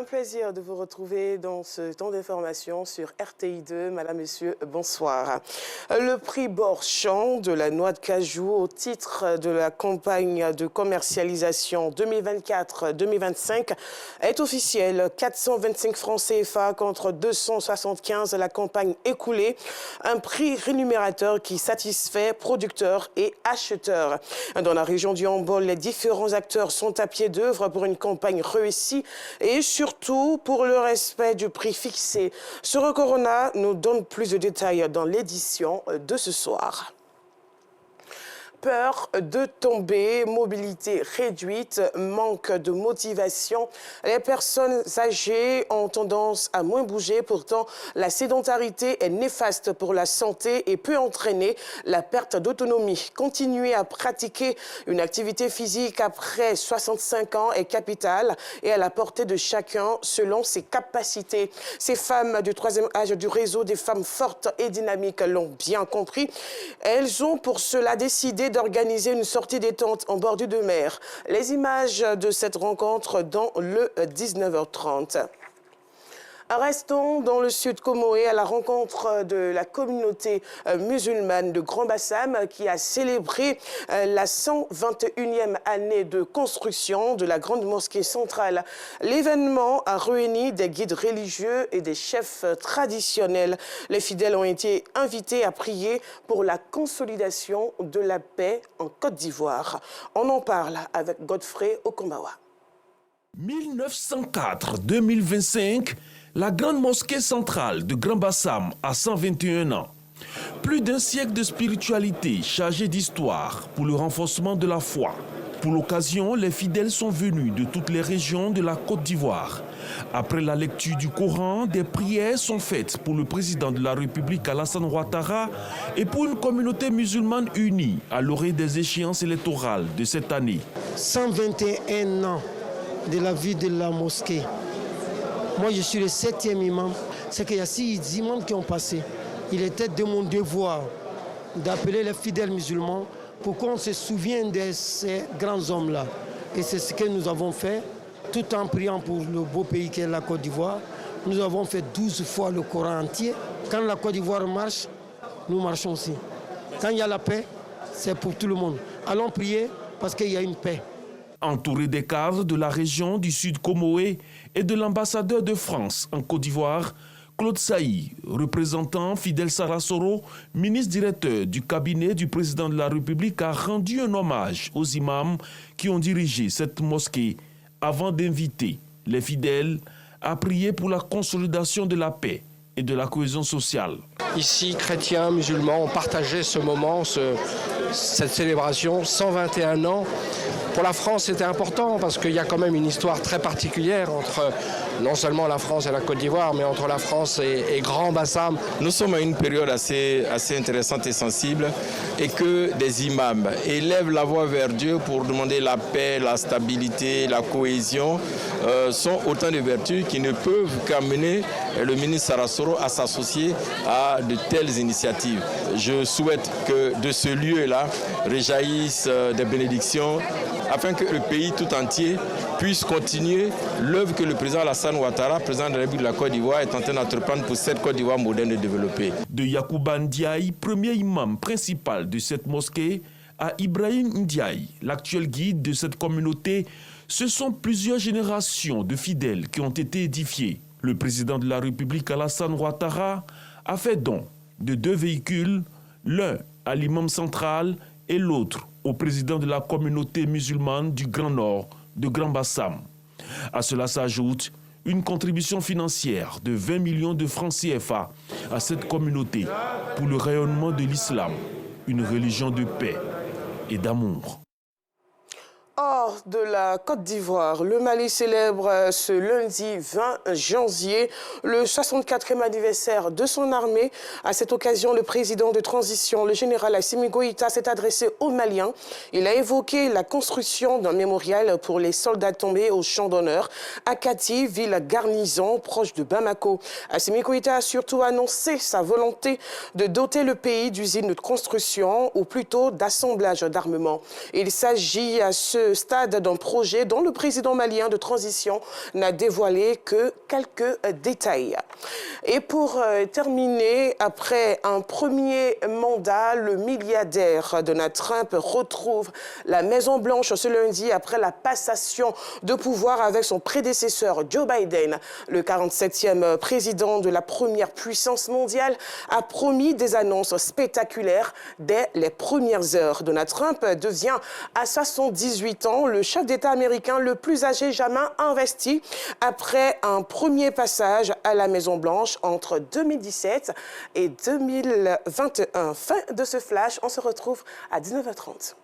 Un plaisir de vous retrouver dans ce temps d'information sur RTI2. Madame, Monsieur, bonsoir. Le prix Borchamp de la noix de cajou au titre de la campagne de commercialisation 2024-2025 est officiel. 425 francs CFA contre 275 la campagne écoulée. Un prix rémunérateur qui satisfait producteurs et acheteurs. Dans la région du Hambol, les différents acteurs sont à pied d'œuvre pour une campagne réussie et surtout pour le respect du prix fixé. Soro Corona nous donne plus de détails dans l'édition de ce soir. Peur de tomber, mobilité réduite, manque de motivation. Les personnes âgées ont tendance à moins bouger. Pourtant, la sédentarité est néfaste pour la santé et peut entraîner la perte d'autonomie. Continuer à pratiquer une activité physique après 65 ans est capital et à la portée de chacun selon ses capacités. Ces femmes du troisième âge du réseau des femmes fortes et dynamiques l'ont bien compris. Elles ont pour cela décidé d'organiser une sortie détente en bordure de mer. Les images de cette rencontre dans le 19h30. Restons dans le sud Comoé à la rencontre de la communauté musulmane de Grand Bassam qui a célébré la 121e année de construction de la grande mosquée centrale. L'événement a réuni des guides religieux et des chefs traditionnels. Les fidèles ont été invités à prier pour la consolidation de la paix en Côte d'Ivoire. On en parle avec Godfrey Okombawa. 1904-2025, la grande mosquée centrale de Grand Bassam a 121 ans. Plus d'un siècle de spiritualité chargée d'histoire pour le renforcement de la foi. Pour l'occasion, les fidèles sont venus de toutes les régions de la Côte d'Ivoire. Après la lecture du Coran, des prières sont faites pour le président de la République Alassane Ouattara et pour une communauté musulmane unie à l'orée des échéances électorales de cette année. 121 ans de la vie de la mosquée. Moi, je suis le 7e imam. C'est qu'il y a 6 imams qui ont passé. Il était de mon devoir d'appeler les fidèles musulmans pour qu'on se souvienne de ces grands hommes-là. Et c'est ce que nous avons fait, tout en priant pour le beau pays qu'est la Côte d'Ivoire. Nous avons fait 12 fois le Coran entier. Quand la Côte d'Ivoire marche, nous marchons aussi. Quand il y a la paix, c'est pour tout le monde. Allons prier parce qu'il y a une paix. Entouré des cadres de la région du Sud Comoé et de l'ambassadeur de France en Côte d'Ivoire, Claude Saï, représentant Fidel Sarasoro, ministre directeur du cabinet du président de la République, a rendu un hommage aux imams qui ont dirigé cette mosquée avant d'inviter les fidèles à prier pour la consolidation de la paix et de la cohésion sociale. Ici, chrétiens, musulmans ont partagé ce moment, cette célébration, 121 ans. Pour la France, c'était important parce qu'il y a quand même une histoire très particulière entre non seulement la France et la Côte d'Ivoire, mais entre la France et Grand Bassam. Nous sommes à une période assez intéressante et sensible et que des imams élèvent la voix vers Dieu pour demander la paix, la stabilité, la cohésion sont autant de vertus qui ne peuvent qu'amener le ministre Sarasoro à s'associer à de telles initiatives. Je souhaite que de ce lieu-là réjaillissent des bénédictions afin que le pays tout entier puisse continuer l'œuvre que le président Alassane Ouattara, président de la République de la Côte d'Ivoire, est en train d'entreprendre pour cette Côte d'Ivoire moderne et développée. De Yacouba Ndiaye, premier imam principal de cette mosquée, à Ibrahim Ndiaye, l'actuel guide de cette communauté, ce sont plusieurs générations de fidèles qui ont été édifiés. Le président de la République Alassane Ouattara a fait don de 2 véhicules, l'un à l'imam central et l'autre au président de la communauté musulmane du Grand Nord de Grand Bassam. À cela s'ajoute une contribution financière de 20 millions de francs CFA à cette communauté pour le rayonnement de l'islam, une religion de paix et d'amour. Hors de la Côte d'Ivoire, le Mali célèbre ce lundi 20 janvier le 64e anniversaire de son armée. À cette occasion, le président de transition, le général Assimi Goïta, s'est adressé aux Maliens. Il a évoqué la construction d'un mémorial pour les soldats tombés au champ d'honneur à Kati, ville garnison proche de Bamako. Assimi Goïta a surtout annoncé sa volonté de doter le pays d'usines de construction ou plutôt d'assemblage d'armement. Il s'agit à ce le stade d'un projet dont le président malien de transition n'a dévoilé que quelques détails. Et pour terminer, après un premier mandat, le milliardaire Donald Trump retrouve la Maison-Blanche ce lundi après la passation de pouvoir avec son prédécesseur Joe Biden. Le 47e président de la première puissance mondiale a promis des annonces spectaculaires dès les premières heures. Donald Trump devient à 78 ans le chef d'État américain le plus âgé jamais investi après un premier passage à la Maison-Blanche entre 2017 et 2021. Fin de ce flash, on se retrouve à 19h30.